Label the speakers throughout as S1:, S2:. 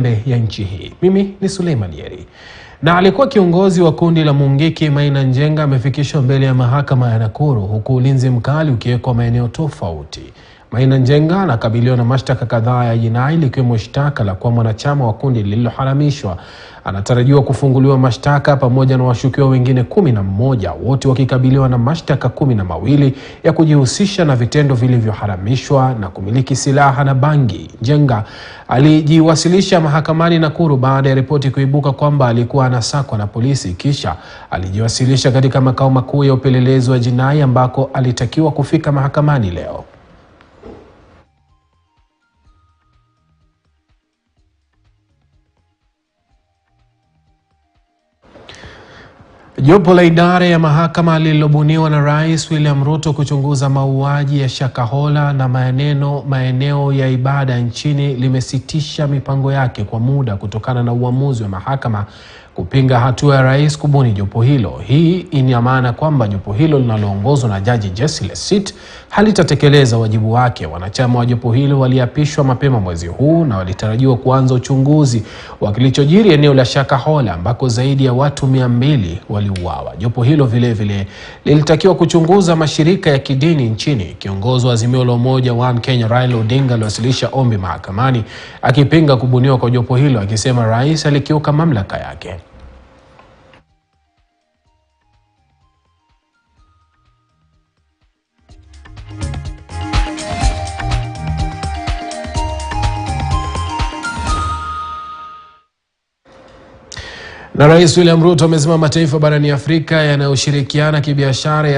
S1: pembe ya nchi hii. Mimi ni Suleiman Yeri. Na alikuwa kiongozi wa kundi la Mungiki Maina Njenga amefikishwa mbele ya mahakama ya Nakuru huku ulinzi mkali ukiwekwa maeneo tofauti. Maina Njenga anakabiliwa na mashtaka kadhaa ya jinai likiwemo shtaka la kuwa mwanachama wa kundi lililoharamishwa. Anatarajiwa kufunguliwa mashtaka pamoja na washukiwa wengine 11, wote wakikabiliwa na mashtaka 12 ya kujihusisha na vitendo vilivyoharamishwa na kumiliki silaha na bangi. Njenga alijiwasilisha mahakamani Nakuru baada ya ripoti kuibuka kwamba alikuwa anasakwa na polisi, kisha alijiwasilisha katika makao makuu ya upelelezi wa jinai ambako alitakiwa kufika mahakamani leo. Jopo la idara ya mahakama lililobuniwa na Rais William Ruto kuchunguza mauaji ya Shakahola na maeneo ya ibada nchini limesitisha mipango yake kwa muda kutokana na uamuzi wa mahakama kupinga hatua ya rais kubuni jopo hilo. Hii ina maana kwamba jopo hilo linaloongozwa na Jaji illicit halitatekeleza wajibu wake. Wanachama wa jopo hilo waliapishwa mapema mwezi huu na walitarajiwa kuanza uchunguzi wa kilichojiri eneo la Shakahola ambako zaidi ya watu 200 waliuawa. Jopo hilo vile vile lilitakiwa kuchunguza mashirika ya kidini nchini. Kiongozi wa Azimio la Umoja One Kenya Raila Odinga aliwasilisha ombi mahakamani akipinga kubuniwa kwa jopo hilo, akisema rais alikiuka mamlaka yake. Na Rais William Ruto amesema mataifa barani Afrika yanayoshirikiana kibiashara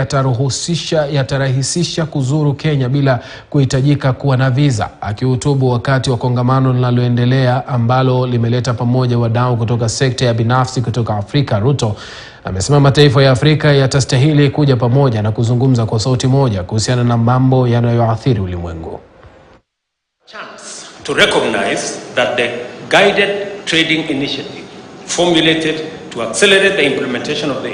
S1: yatarahisisha kuzuru Kenya bila kuhitajika kuwa na visa. Akihutubu wakati wa kongamano linaloendelea ambalo limeleta pamoja wadau kutoka sekta ya binafsi kutoka Afrika, Ruto amesema mataifa ya Afrika yatastahili kuja pamoja na kuzungumza kwa sauti moja kuhusiana na mambo yanayoathiri ulimwengu.
S2: Chance to recognize that the guided trading initiative formulated to accelerate the implementation of the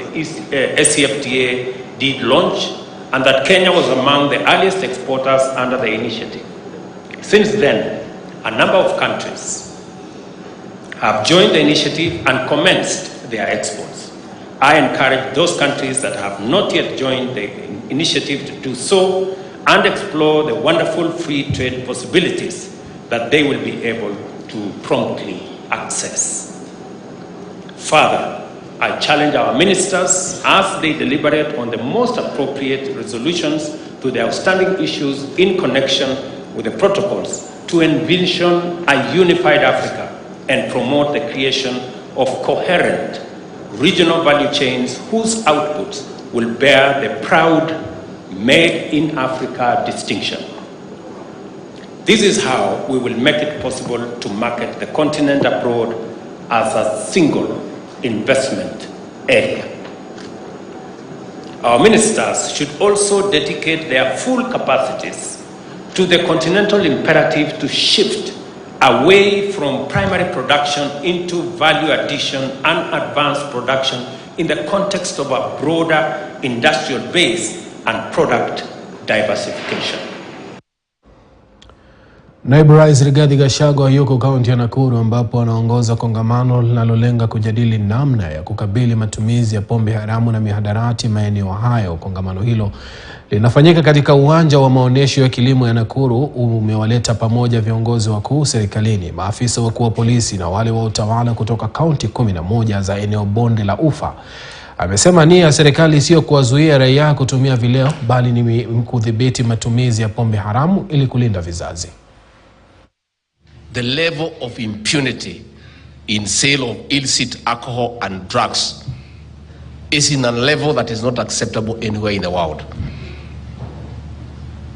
S2: SCFTA did launch, and that Kenya was among the earliest exporters under the initiative. Since then, a number of countries have joined the initiative and commenced their exports. I encourage those countries that have not yet joined the initiative to do so and explore the wonderful free trade possibilities that they will be able to promptly access. Further, I challenge our ministers as they deliberate on the most appropriate resolutions to the outstanding issues in connection with the protocols to envision a unified Africa and promote the creation of coherent regional value chains whose outputs will bear the proud Made in Africa distinction. This is how we will make it possible to market the continent abroad as a single investment area. Our ministers should also dedicate their full capacities to the continental imperative to shift away from primary production into value addition and advanced production in the context of a broader industrial base and product diversification.
S1: Naibu Rais Rigathi Gachagua yuko kaunti ya Nakuru ambapo anaongoza kongamano linalolenga kujadili namna ya kukabili matumizi ya pombe haramu na mihadarati maeneo hayo. Kongamano hilo linafanyika katika uwanja wa maonyesho ya kilimo ya Nakuru. Umewaleta pamoja viongozi wakuu serikalini, maafisa wakuu wa polisi na wale wa utawala kutoka kaunti 11 za eneo bonde la Ufa. Amesema nia ya serikali sio kuwazuia raia kutumia vileo bali ni kudhibiti matumizi ya pombe haramu ili kulinda vizazi.
S3: The level of impunity in sale of illicit alcohol and drugs is in a level that is not acceptable anywhere in the world.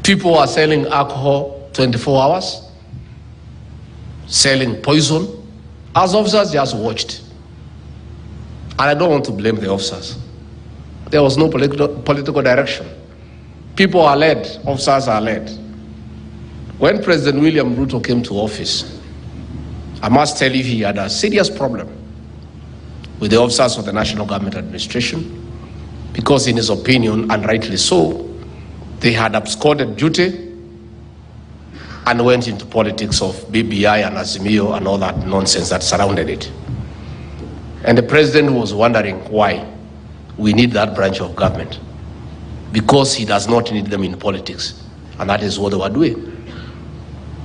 S3: People are selling alcohol 24 hours, selling poison. As officers just watched. And I don't want to blame the officers. There was no political direction. People are led, officers are led. When President William Ruto came to office, I must tell you he had a serious problem with the officers of the National Government Administration because in his opinion, and rightly so, they had absconded duty and went into politics of BBI and Azimio and all that nonsense that surrounded it. And the president was wondering why we need that branch of government, because he does not need them in politics, and that is what they were doing.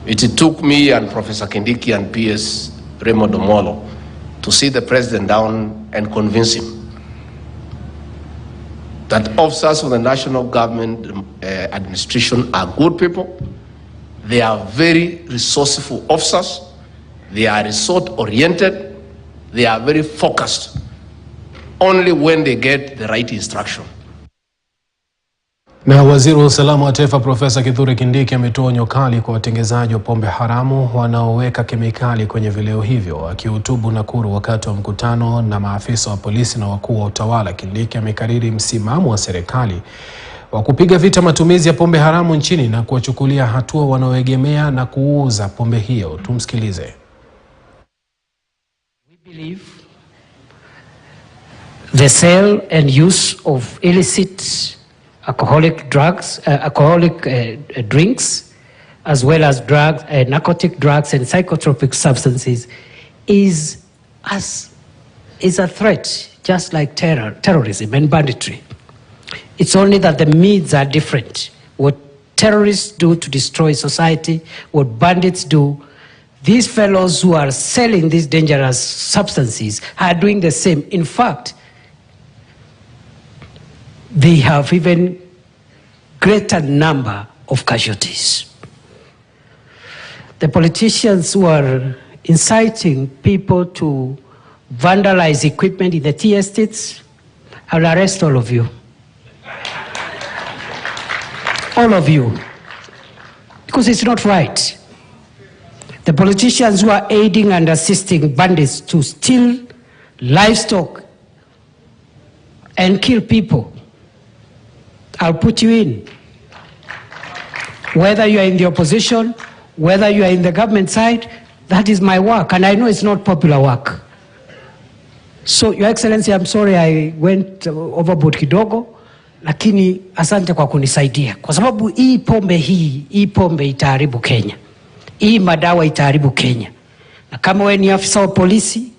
S3: It took me and Professor Kindiki and PS Raymond Omolo to sit the president down and convince him that officers of the national government administration are good people. They are very resourceful officers. They are result-oriented. They are very focused only when they get the right instruction.
S1: Na waziri wa usalama wa taifa Profesa Kithure Kindiki ametoa onyo kali kwa watengenezaji wa pombe haramu wanaoweka kemikali kwenye vileo hivyo. Akihutubu Nakuru wakati wa mkutano na maafisa wa polisi na wakuu wa utawala, Kindiki amekariri msimamo wa serikali wa kupiga vita matumizi ya pombe haramu nchini na kuwachukulia hatua wanaoegemea na kuuza pombe hiyo. Tumsikilize.
S4: We believe the sale and use of illicit alcoholic drugs, drinks, as well as drugs, narcotic drugs and psychotropic substances is a threat, just like terrorism and banditry. It's only that the means are different. What terrorists do to destroy society, what bandits do, these fellows who are selling these dangerous substances are doing the same. In fact, they have even greater number of casualties. The politicians who are inciting people to vandalize equipment in the tea estates, I'll arrest all of you. All of you. Because it's not right. The politicians who are aiding and assisting bandits to steal livestock and kill people, I'll put you in. Whether you are in the opposition, whether you are in the government side, that is my work, and I know it's not popular work. So, Your Excellency, I'm sorry I went overboard kidogo, lakini asante kwa kunisaidia. Kwa sababu hii pombe itaharibu Kenya. Hii madawa itaharibu Kenya. Na kama wewe ni afisa wa polisi,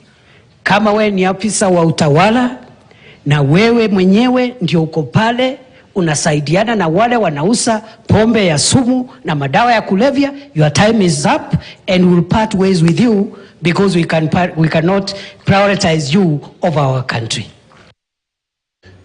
S4: kama wewe ni afisa wa utawala, na wewe mwenyewe ndio uko pale unasaidiana na wale wanauza pombe ya sumu na madawa ya kulevya, your time is up and we'll part ways with you because we cannot prioritize you over our country.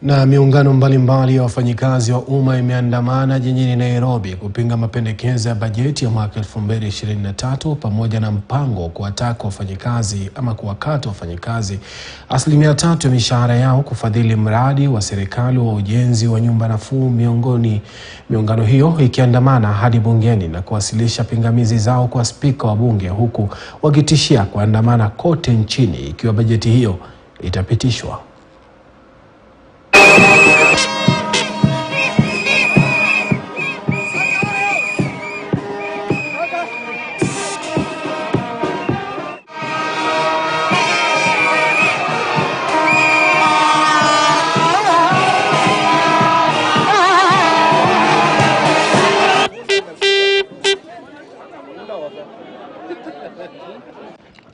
S1: Na miungano mbalimbali ya wafanyikazi wa umma imeandamana jijini Nairobi kupinga mapendekezo ya bajeti ya mwaka 2023 pamoja na mpango wa kuwataka wafanyikazi ama kuwakata wafanyikazi 3% ya mishahara yao kufadhili mradi wa serikali wa ujenzi wa nyumba nafuu. Miungano hiyo ikiandamana hadi bungeni na kuwasilisha pingamizi zao kwa spika wa bunge, huku wakitishia kuandamana kote nchini ikiwa bajeti hiyo itapitishwa.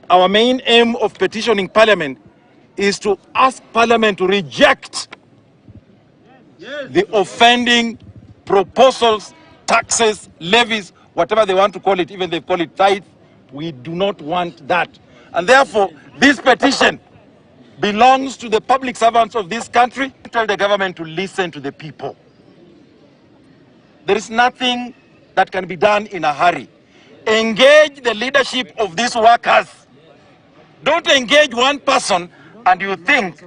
S5: Our main aim of petitioning Parliament is to ask Parliament to reject the offending proposals, taxes, levies, whatever they want to call it, even they call it tithe. We do not want that. And therefore, this petition belongs to the public servants of this country. Tell the government to listen to the people. There is nothing that can be done in a hurry. Engage the leadership of these workers. Don't engage one person and you think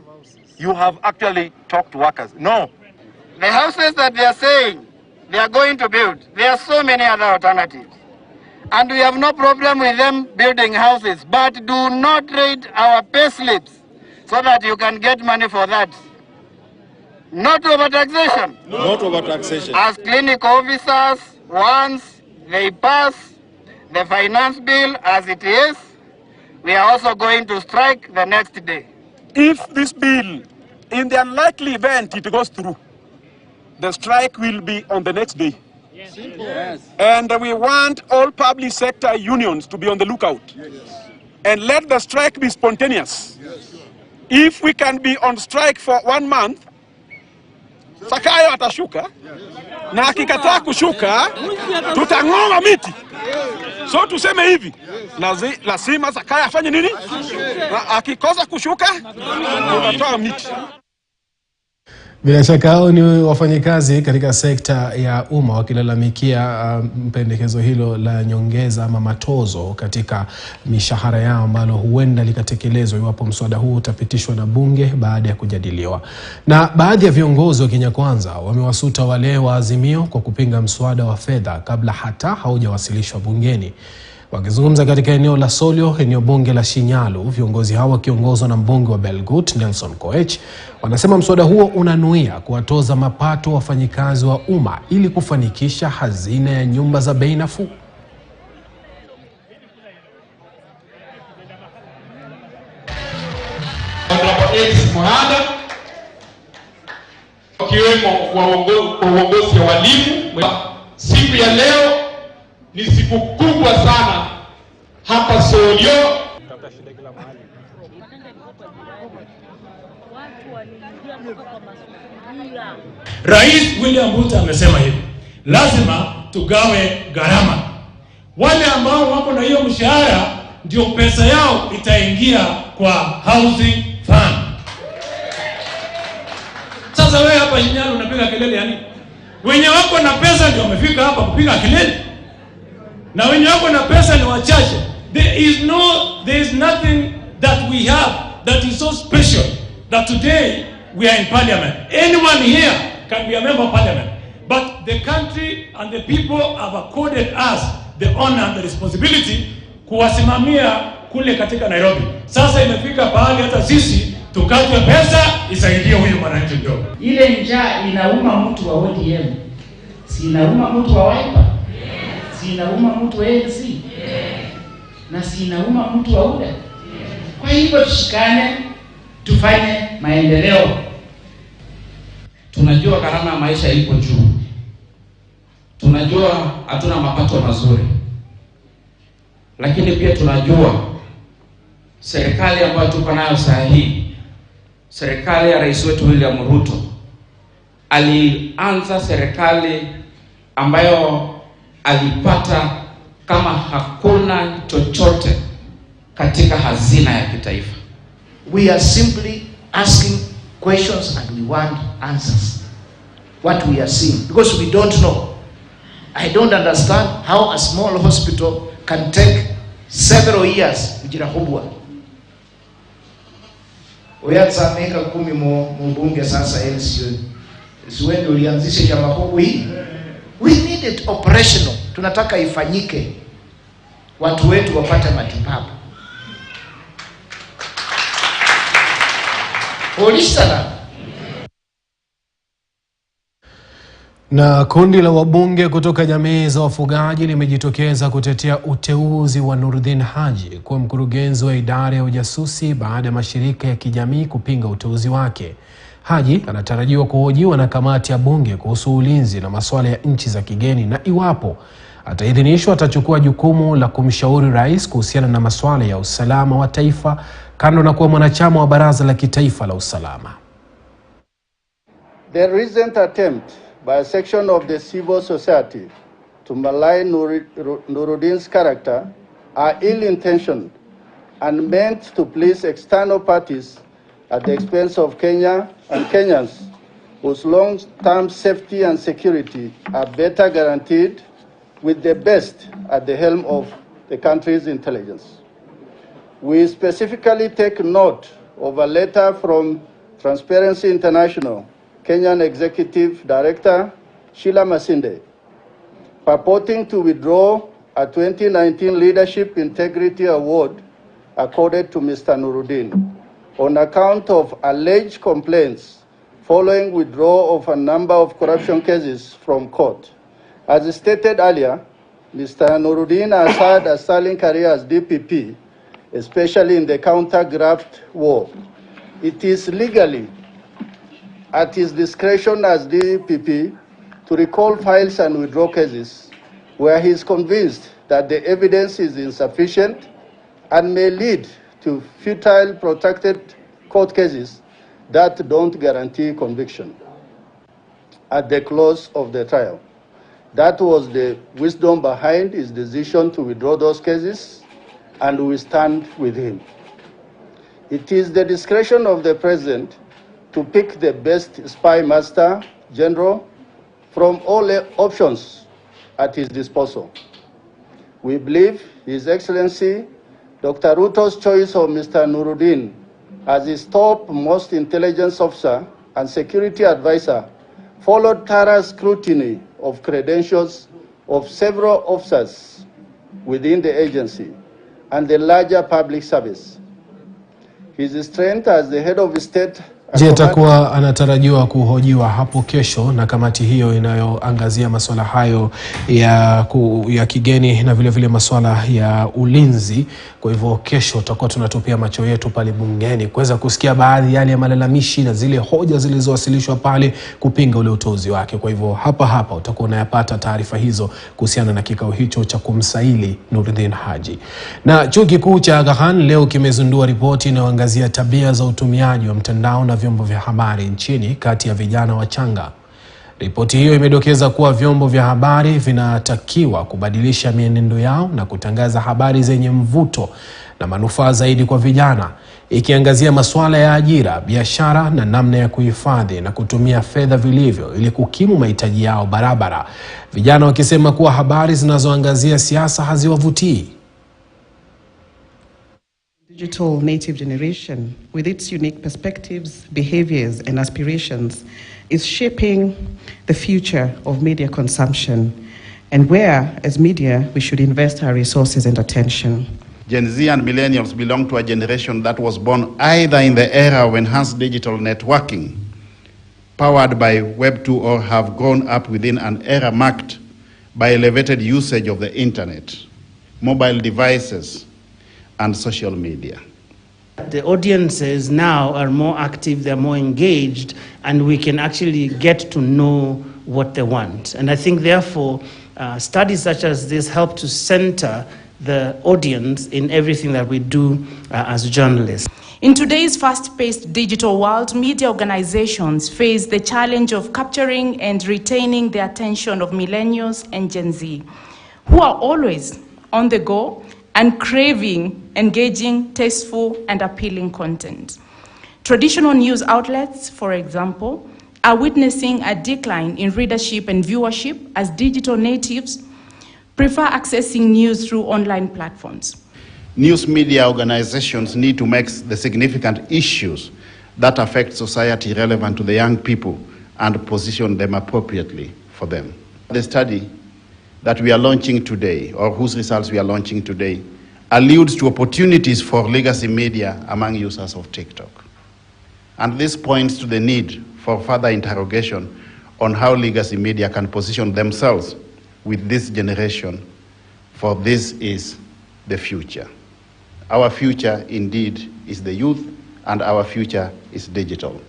S5: you have actually talked to workers. No.
S6: The houses that they are saying they are going to build, there are so many other alternatives. And we have no problem with them building houses, but do not raid our pay slips so that you can get money for that. Not over taxation.
S5: Not over taxation.
S6: As clinical officers, once they pass the finance bill as it is, we are also going to strike the next day.
S5: If this bill, in the unlikely event it goes through, the strike will be on the next day. Yes. And we want all public sector unions to be on the lookout. And let the strike be spontaneous. If we can be on strike for 1 month, Sakayo atashuka, na akikataa kushuka, tutang'oa miti. So tuseme hivi, lazima Sakayo afanye nini? Na akikosa kushuka, tutatoa miti.
S1: Bila shaka hao ni wafanyikazi katika sekta ya umma wakilalamikia pendekezo hilo la nyongeza ama matozo katika mishahara yao ambalo huenda likatekelezwa iwapo mswada huu utapitishwa na bunge baada ya kujadiliwa. Na baadhi ya viongozi wa Kenya Kwanza wamewasuta wale wa Azimio kwa kupinga mswada wa fedha kabla hata haujawasilishwa bungeni. Wakizungumza katika eneo la Solio, eneo bunge la Shinyalu, viongozi hao wakiongozwa na mbunge wa Belgut Nelson Koech wanasema mswada huo unanuia kuwatoza mapato wafanyikazi wa umma ili kufanikisha hazina ya nyumba za bei nafuu.
S7: Wakiwemo uongozi wa walimu, siku ya leo ni siku kubwa sana hapa Solio.
S8: Rais William Ruto amesema hivi, lazima tugawe gharama. Wale ambao wako na hiyo mshahara ndio pesa yao itaingia kwa housing fund. Sasa wewe hapa Shinyalu unapiga kelele yani? Wenye wako na pesa ndio wamefika hapa kupiga kelele. Na wenye wako na pesa ni wachache. There is nothing that we have that is so special that today we are in Parliament. Anyone here can be a member of Parliament. But the country and the people have accorded us the honor and the responsibility kuwasimamia kule katika Nairobi. Sasa imefika pahali hata sisi tukatwe pesa isaidie huyu mwananchi mdogo.
S9: Ile njaa inauma mtu wa ODM. Si inauma mtu wa Wiper. Si inauma mtu wa ANC. Na si inauma mtu wa UDA. Kwa hivyo tushikane, tufanye maendeleo.
S10: Tunajua gharama ya maisha iko juu. Tunajua hatuna mapato mazuri. Lakini pia tunajua serikali ambayo tuko nayo saa hii, serikali ya Rais wetu William Ruto, alianza serikali ambayo alipata kama hakuna chochote katika hazina ya kitaifa.
S11: We are simply asking questions and we want answers. What we are seeing, because we don't know. I don't understand how a small hospital can take several years kujirahubwa. Uyatsa meka 10 mbunge sasa LCU. Siwendi ulianzisha chama huku hii. We need it operational. Tunataka ifanyike. Watu wetu wapate matibabu. Polisi.
S1: Na kundi la wabunge kutoka jamii za wafugaji limejitokeza kutetea uteuzi wa Nuruddin Haji kuwa mkurugenzi wa idara ya ujasusi baada ya mashirika ya kijamii kupinga uteuzi wake. Haji anatarajiwa kuhojiwa na kamati ya bunge kuhusu ulinzi na masuala ya nchi za kigeni, na iwapo ataidhinishwa atachukua jukumu la kumshauri rais kuhusiana na masuala ya usalama wa taifa, kando na kuwa mwanachama wa baraza la kitaifa la usalama.
S6: The recent attempt by a section of the civil society to malign Nuruddin's character are ill-intentioned and meant to please external parties at the expense of Kenya and Kenyans, whose long-term safety and security are better guaranteed with the best at the helm of the country's intelligence. We specifically take note of a letter from Transparency International Kenyan Executive Director Sheila Masinde, purporting to withdraw a 2019 Leadership Integrity Award accorded to Mr. Nuruddin on account of alleged complaints following withdrawal of a number of corruption cases from court. As stated earlier, Mr. Nuruddin has had a sterling career as DPP, especially in the counter-graft war. It is legally at his discretion as DPP
S12: to recall files and withdraw cases where he is convinced that the evidence is insufficient and may lead to futile protracted court cases that don't guarantee conviction at the close of the trial. That was the wisdom behind his decision to withdraw those cases, and we stand with him. It is the discretion of the President to pick the best spy master general from all options at his disposal. We believe His Excellency Dr. Ruto's choice of Mr. Nuruddin as his top most intelligence officer and security advisor followed thorough scrutiny of credentials of several officers within the agency and the larger public service. His strength as the head of the state.
S1: Je, atakuwa anatarajiwa kuhojiwa hapo kesho na kamati hiyo inayoangazia masuala hayo ya kigeni na vile vile masuala ya ulinzi. Kwa hivyo kesho tutakuwa tunatupia macho yetu pale bungeni kuweza kusikia baadhi yale ya malalamishi na zile hoja zilizowasilishwa pale kupinga ule uteuzi wake. Kwa hivyo hapa utakuwa unayapata taarifa hizo kuhusiana na kikao hicho cha kumsaili Nuruddin Haji. Na chuo kikuu cha Aga Khan leo kimezindua ripoti inayoangazia tabia za utumiaji wa mtandao na vyombo vya habari nchini kati ya vijana wachanga. Ripoti hiyo imedokeza kuwa vyombo vya habari vinatakiwa kubadilisha mienendo yao na kutangaza habari zenye mvuto na manufaa zaidi kwa vijana, ikiangazia masuala ya ajira, biashara na namna ya kuhifadhi na kutumia fedha vilivyo ili kukimu mahitaji yao barabara. Vijana wakisema kuwa habari zinazoangazia siasa haziwavutii.
S13: Digital native generation, with its unique perspectives, behaviors and aspirations, is shaping the future of media consumption, and where, as media, we should invest our resources and attention.
S14: Gen Z and millennials belong to a generation that was born either in the era of enhanced digital networking, powered by Web 2.0, or have grown up within an era marked by elevated usage of the internet, mobile devices, and social media.
S15: The audiences now are more active, they're more engaged, and we can actually get to know what they want. And I think, therefore, studies such as this help to center the audience in everything that we do as journalists.
S16: In today's fast-paced digital world, media organizations face the challenge of capturing and retaining the attention of millennials and Gen Z, who are always on the go and craving engaging, tasteful, and appealing content. Traditional news outlets, for example, are witnessing a decline in readership and viewership as digital natives prefer accessing news through online platforms.
S14: News media organizations need to make the significant issues that affect society relevant to the young people and position them appropriately for them. The study that we are launching today, or whose results we are launching today, alludes to opportunities for legacy media among users of TikTok. And this points to the need for further interrogation on how legacy media can position themselves with this generation, for this is the future. Our future indeed is the youth, and our future is digital.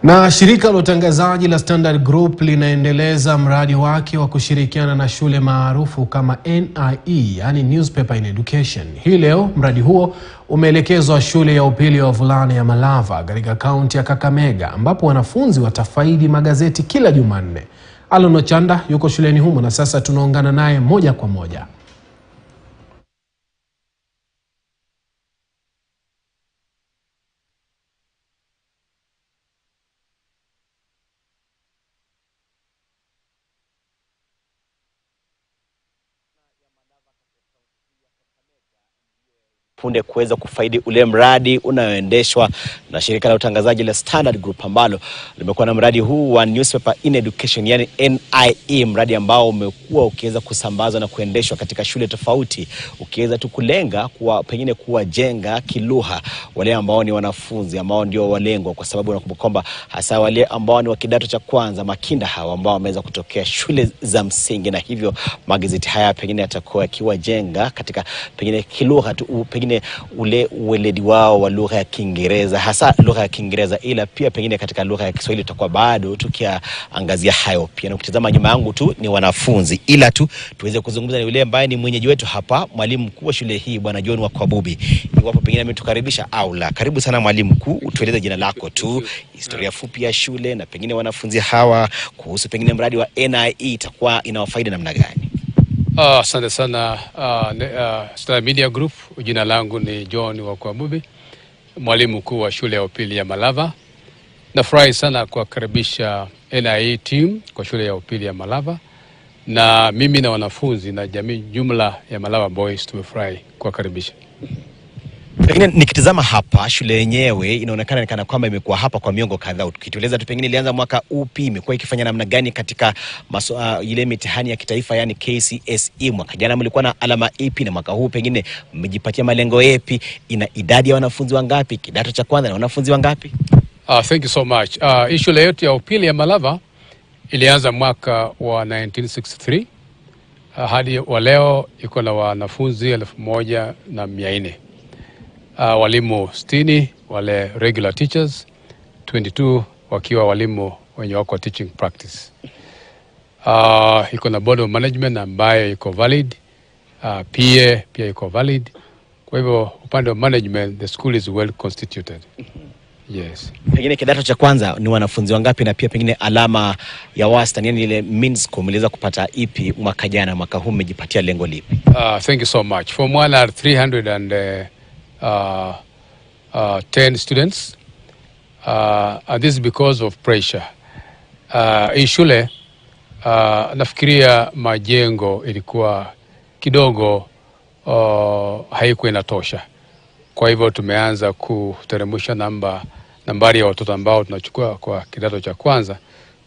S1: Na shirika la utangazaji la Standard Group linaendeleza mradi wake wa kushirikiana na shule maarufu kama NIE, yani Newspaper in Education. Hii leo mradi huo umeelekezwa shule ya upili ya wavulana ya Malava katika kaunti ya Kakamega, ambapo wanafunzi watafaidi magazeti kila Jumanne. Alono Chanda yuko shuleni humo na sasa tunaungana naye moja kwa moja.
S17: punde kuweza kufaidi ule mradi unaoendeshwa na shirika la utangazaji la Standard Group ambalo limekuwa na mradi huu wa Newspaper in Education, yani NIE, mradi ambao umekuwa ukiweza kusambazwa na kuendeshwa katika shule tofauti, ukiweza tu kulenga pengine kuwajenga kilugha wale ambao ni wanafunzi ambao ndio walengwa, kwa sababu unakumbuka kwamba hasa wale ambao ni wa kidato cha kwanza, makinda hawa ambao wameweza kutokea shule za msingi, na hivyo magazeti haya pengine yatakuwa yakiwajenga katika pengine kilugha tu, pengine pengine ule uweledi wao wa lugha ya Kiingereza, hasa lugha ya Kiingereza, ila pia pengine katika lugha ya Kiswahili tutakuwa bado tukiangazia hayo pia. Na ukitazama nyuma yangu tu ni wanafunzi, ila tu tuweze kuzungumza na yule ambaye ni mwenyeji wetu hapa, mwalimu mkuu wa shule hii Bwana John wa Kwabubi. Iwapo pengine ametukaribisha au la. Karibu sana mwalimu mkuu, utueleze jina lako tu, historia fupi ya shule na pengine wanafunzi hawa, kuhusu pengine mradi wa NIE itakuwa inawafaida namna gani?
S18: Asante sana Standard Media Group. Jina langu ni John wa Kwabubi, mwalimu mkuu wa shule ya upili ya Malava. Nafurahi sana kuwakaribisha NIE team kwa shule ya upili ya Malava, na mimi na wanafunzi na jamii jumla ya Malava Boys tumefurahi kuwakaribisha.
S17: Pengine nikitazama hapa shule yenyewe inaonekana kana kwamba imekuwa hapa kwa miongo kadhaa. Ukitueleza tu pengine ilianza mwaka upi, imekuwa ikifanya namna gani katika ile mitihani ya kitaifa yani KCSE? Mwaka jana mlikuwa na alama ipi, na mwaka huu pengine mmejipatia malengo yapi? Ina idadi ya wanafunzi wangapi kidato cha kwanza na wanafunzi wangapi?
S18: Thank you so much. Shule yetu ya upili ya Malava ilianza mwaka wa 1963. Hadi wa leo iko na wanafunzi 1400. Walimu 60 wale regular teachers, 22 wakiwa walimu wenye wako teaching practice. Iko na board of management ambaye iko valid, PA pia iko valid. Kwa hivyo upande wa management the school is well constituted. Yes.
S17: Pengine kidato cha kwanza ni wanafunzi wangapi, na pia pengine alama ya wastani yani ile mean score mliweza kupata ipi mwaka jana, mwaka huu mmejipatia lengo lipi?
S18: Thank you so much. Form 1 are 310 students. And this is because of pressure. Hii shule nafikiria majengo ilikuwa kidogo haikuwa inatosha. Kwa hivyo tumeanza kuteremsha nambari ya watoto ambao tunachukua kwa kidato cha kwanza,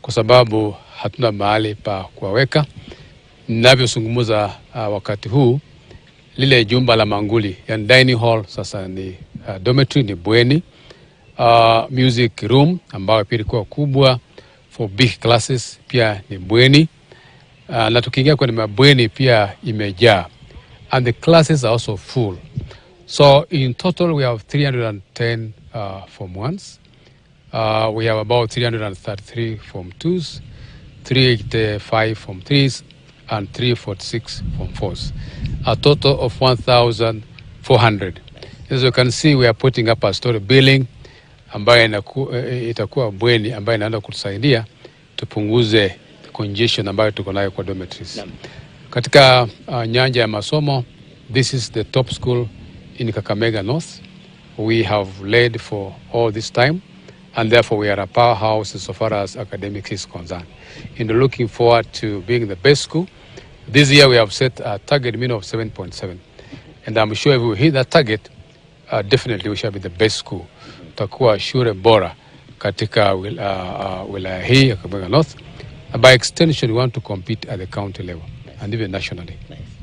S18: kwa sababu hatuna mahali pa kuwaweka. Ninavyozungumza wakati huu, lile jumba la manguli yani dining hall sasa ni dormitory, ni bweni. Music room ambayo pia ilikuwa kubwa for big classes pia ni bweni. Na tukiingia kwenye mabweni pia imejaa, and the classes are also full. So in total we have 310 form 1s. We have about 333 form 2s, 385 form 3s, and 346 form 4s. A total of 1,400. As you can see, we are putting up a story building ambayo itakuwa bweni ambayo inaenda kutusaidia tupunguze congestion ambayo tuko nayo kwa dormitories. Katika nyanja ya masomo, this is the top school in Kakamega North. We have led for all this time, and therefore we are a powerhouse so far as academics is concerned. And looking forward to being the best school. This year we have set a target mean of 7.7, and I'm sure if we hit that target, definitely we shall be the best school. Tutakuwa shule bora katika wilaya hii ya Kakamega North. And by extension, we want to compete at the county level and even nationally.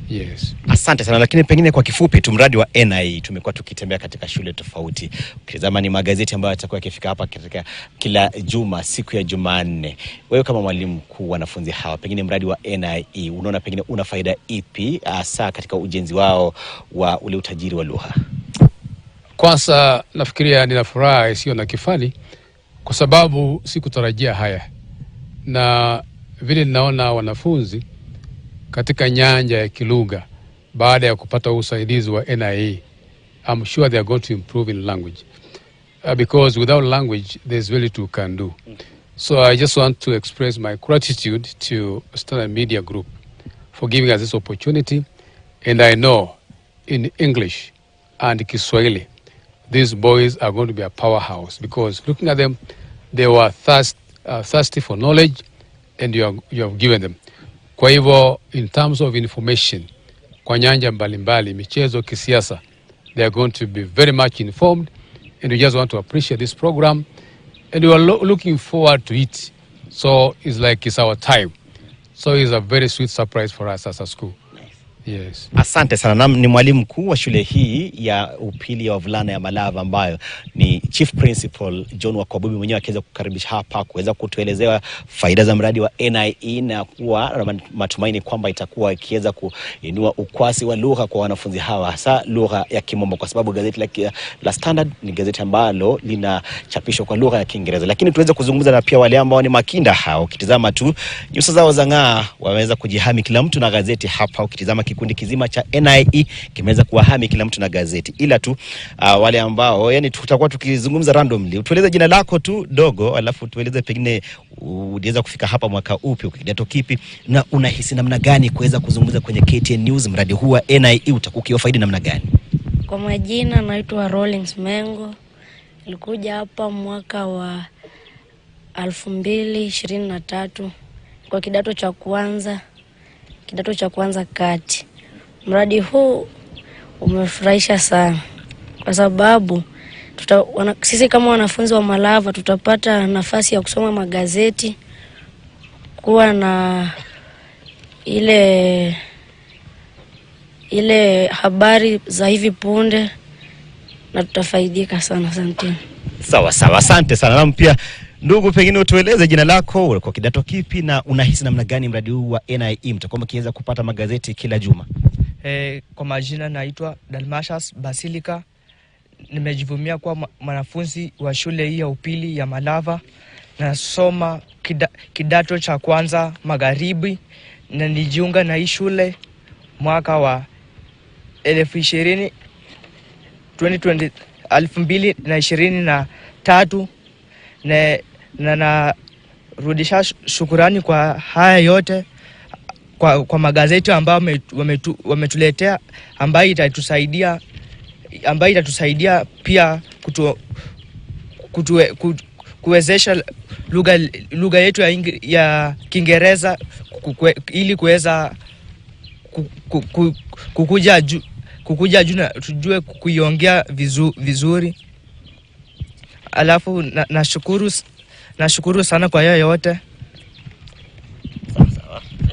S18: Yes.
S17: Asante sana, lakini pengine kwa kifupi tu mradi wa NIE tumekuwa tukitembea katika shule tofauti. Ukitazama ni magazeti ambayo yatakuwa yakifika hapa katika kila juma siku ya Jumanne. Wewe kama mwalimu mkuu wanafunzi hawa, pengine mradi wa NIE unaona pengine una faida ipi hasa katika ujenzi wao wa ule utajiri wa lugha?
S18: Kwanza nafikiria nina furaha isiyo na kifani kwa sababu sikutarajia haya. Na vile ninaona wanafunzi katika nyanja ya kilugha baada ya kupata usaidizi wa NIE, I'm sure they are going to improve in language. Because without language, there's very little can do. So I just want to express my gratitude to Standard Media Group for giving us this opportunity. And I know in English and Kiswahili, these boys are going to be a powerhouse, because looking at them, they were thirsty for knowledge, and you have given them. Kwa hivyo, in terms of information, kwa nyanja mbalimbali, michezo, kisiasa, they are going to be very much informed, and we just want to appreciate this program, and we are looking forward to it. So it's like it's our time. So it's a very sweet surprise for us as a school. Yes.
S17: Asante sana. Ni mwalimu mkuu wa shule hii ya upili ya wavulana ya Malava ambayo ni Chief Principal John Wakobubi mwenyewe akiweza kukaribisha hapa kuweza kutuelezea faida za mradi wa NIE na kuwa matumaini kwamba itakuwa ikiweza kuinua ukwasi wa lugha kwa wanafunzi hawa, hasa lugha ya Kimombo, kwa sababu gazeti la Standard ni gazeti ambalo linachapishwa kwa lugha ya Kiingereza. Lakini tuweze kuzungumza na pia wale ambao ni makinda hao. Ukitizama tu nyuso zao zang'aa, wameweza kujihami kila mtu na gazeti hapa. Ukitizama kikundi kizima cha NIE kimeweza kuwahami kila mtu na gazeti, ila tu wale ambao yani tutakuwa tukizungumza randomly. Tueleze jina lako tu dogo, alafu tueleze pengine uliweza kufika hapa mwaka upi, kidato kipi, na unahisi namna gani kuweza kuzungumza kwenye KTN News mradi huu wa NIE utakuwa ukiwafaidi namna gani?
S19: Kwa majina naitwa Rollins Mengo. Nilikuja hapa mwaka wa 2023 kwa kidato cha kwanza kati. Mradi huu umefurahisha sana kwa sababu sisi kama wanafunzi wa Malava tutapata nafasi ya kusoma magazeti, kuwa na ile habari za hivi punde, na tutafaidika sana. Asante.
S17: Sawa, asante sana. Na pia ndugu, pengine utueleze jina lako, kwa kidato kipi, na unahisi namna gani mradi huu wa NIE mtakuwa mkiweza kupata magazeti kila juma?
S20: Kwa majina naitwa Dalmashas Basilika. Nimejivumia kuwa mwanafunzi wa shule hii ya upili ya Malava. Nasoma kidato cha kwanza magharibi, na nijiunga na hii shule mwaka wa 2023 na narudisha shukurani kwa haya yote kwa magazeti ambayo wametuletea, ambayo itatusaidia pia kuwezesha lugha yetu ya Kiingereza ili kuweza kukuja juu na tujue kuiongea vizuri. Alafu nashukuru sana kwa hayo yote.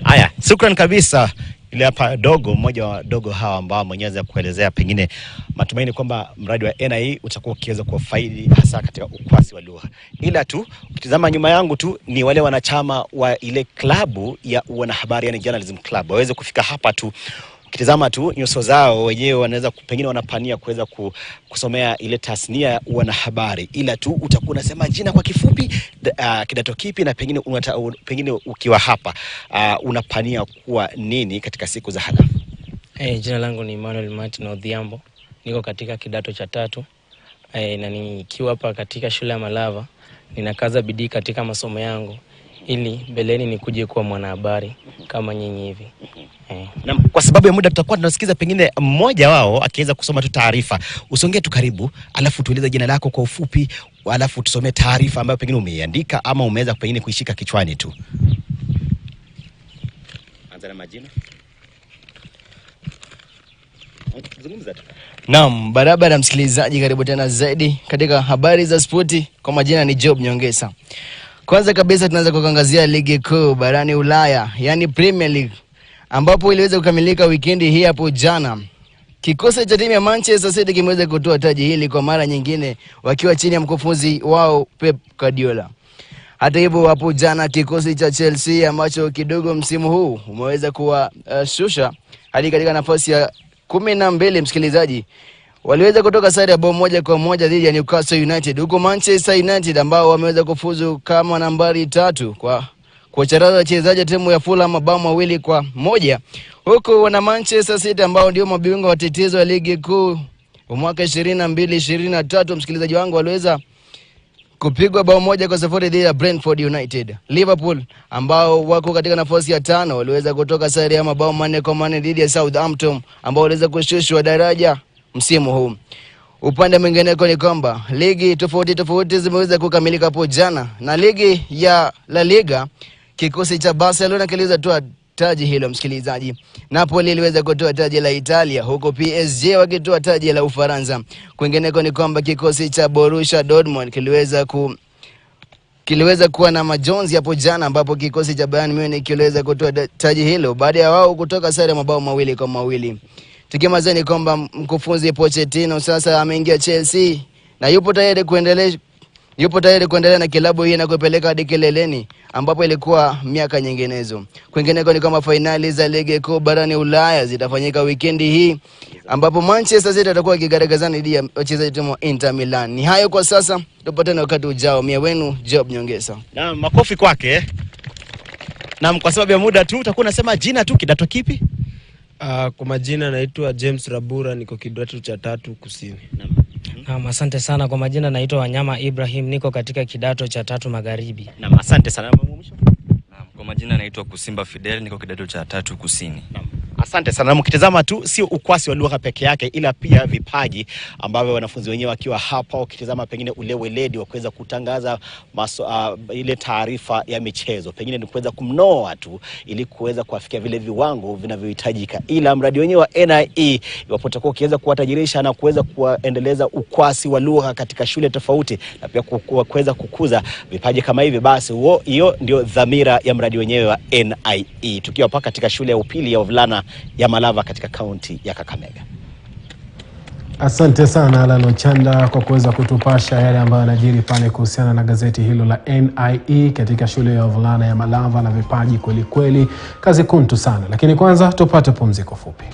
S17: Haya, shukrani kabisa. Ile hapa mmoja wa dogo hawa ambao mwenyeza kuelezea pengine matumaini kwamba mradi wa NIE utakuwa ukiweza kuwafaidi hasa katika ukwasi wa lugha. Ila tu ukitazama nyuma yangu tu ni wale wanachama wa ile klabu ya wanahabari, yani journalism club, waweze kufika hapa tu. Ukitazama tu nyuso zao wenyewe wanaweza pengine wanapania kuweza kusomea ile tasnia ya wanahabari, ila tu utakuwa unasema jina kwa kifupi, kidato kipi, na pengine ukiwa hapa unapania kuwa nini katika siku za hada.
S21: Jina langu ni Emmanuel Martin Odhiambo. Niko katika kidato cha 3. Na nikiwa hapa katika shule ya Malava, ninakaza bidii katika masomo yangu ili mbeleni nikuje kuwa mwanahabari kama nyinyi hivi.
S17: Na kwa sababu ya muda tutakuwa tunasikiza pengine mmoja wao akiweza kusoma tu taarifa. Usongee tu karibu, alafu tueleze jina lako kwa ufupi, alafu tusomee taarifa ambayo pengine umeiandika ama umeweza pengine kuishika kichwani tu. Anza na majina. Zungumza tu.
S22: Naam, barabara msikilizaji, karibu tena zaidi katika habari za spoti. Kwa majina ni Job Nyongesa. Kwanza kabisa tunaanza kuangazia ligi kuu barani Ulaya, yani Premier League, ambapo iliweza kukamilika wikendi hii hapo jana. Kikosi cha timu ya Manchester City kimeweza kutoa taji hili kwa mara nyingine wakiwa chini ya mkufunzi wao Pep Guardiola. Hata hivyo hapo jana kikosi cha Chelsea ambacho kidogo msimu huu umeweza kuwa shusha hadi katika nafasi ya 12, msikilizaji, waliweza kutoka sare ya bao 1-1 dhidi ya Newcastle United, huko Manchester United ambao wameweza kufuzu kama nambari 3 kwa charaza wachezaji timu ya Fulham mabao 2-1, huko wana Manchester City ambao ndio mabingwa watetezi wa ligi kuu mwaka 22-23, msikilizaji wangu, waliweza kupigwa bao 1-0 dhidi ya Brentford United. Liverpool ambao wako katika nafasi ya 5 waliweza kutoka sare ya mabao 4-4 dhidi ya Southampton ambao waliweza kushushwa daraja msimu huu. Upande mwingine ni kwamba ligi tofauti zimeweza kukamilika hapo jana, na ligi ya La Liga kikosi cha Barcelona kiliweza kutoa taji hilo, msikilizaji. Napoli iliweza kutoa taji la Italia, huko PSG wakitoa taji la Ufaransa. Kwingineko ni kwamba kikosi cha Borussia Dortmund kiliweza kiliweza kuwa na majonzi hapo jana, ambapo kikosi cha Bayern Munich kiliweza kutoa taji hilo baada ya wao kutoka sare mabao 2-2. Tukimalizia kwamba mkufunzi Pochettino sasa ameingia Chelsea na yupo tayari kuendelea na kilabu hii na kupeleka hadi kileleni ambapo ilikuwa miaka nyinginezo. Kwingineko ni kama finali za ligi kuu barani Ulaya zitafanyika wikendi hii ambapo Manchester City atakuwa kigaragazana dhidi ya wachezaji wa Inter Milan. Ni hayo kwa sasa, tupatane wakati ujao. Mie wenu Job Nyongesa.
S17: Na makofi kwake. Na kwa sababu ya muda tu utakuwa unasema jina tu, kidato kipi?
S2: Kwa majina naitwa James Rabura, niko kidato cha 3 kusini.
S3: Asante sana. Kwa majina naitwa Wanyama Ibrahim, niko katika kidato cha 3 magharibi.
S17: Asante sana.
S23: Kwa majina naitwa Kusimba Fidel, niko kidato cha 3 kusini.
S17: Asante sana. Mkitazama tu sio ukwasi wa lugha peke yake, ila pia vipaji ambavyo wanafunzi wenyewe wakiwa hapa wakitazama pengine ule weledi wa kuweza kutangaza ile taarifa ya michezo, pengine ni kuweza kumnoa tu ili kuweza kuafikia vile viwango vinavyohitajika. Ila mradi wenyewe wa NIE iwapo utakuwa ukiweza kuwatajirisha na kuweza kuendeleza ukwasi wa lugha katika shule tofauti na pia kuweza kukuza vipaji kama hivi, basi hiyo ndio dhamira ya mradi wenyewe wa NIE. Tukiwa hapa katika shule ya upili ya wavulana ya Malava katika kaunti ya Kakamega.
S1: Asante sana Alan Ochanda kwa kuweza kutupasha yale ambayo yanajiri pale kuhusiana na gazeti hilo la NIE katika shule ya wavulana ya Malava na vipaji kweli kweli. Kazi kuntu sana. Lakini kwanza tupate pumziko fupi.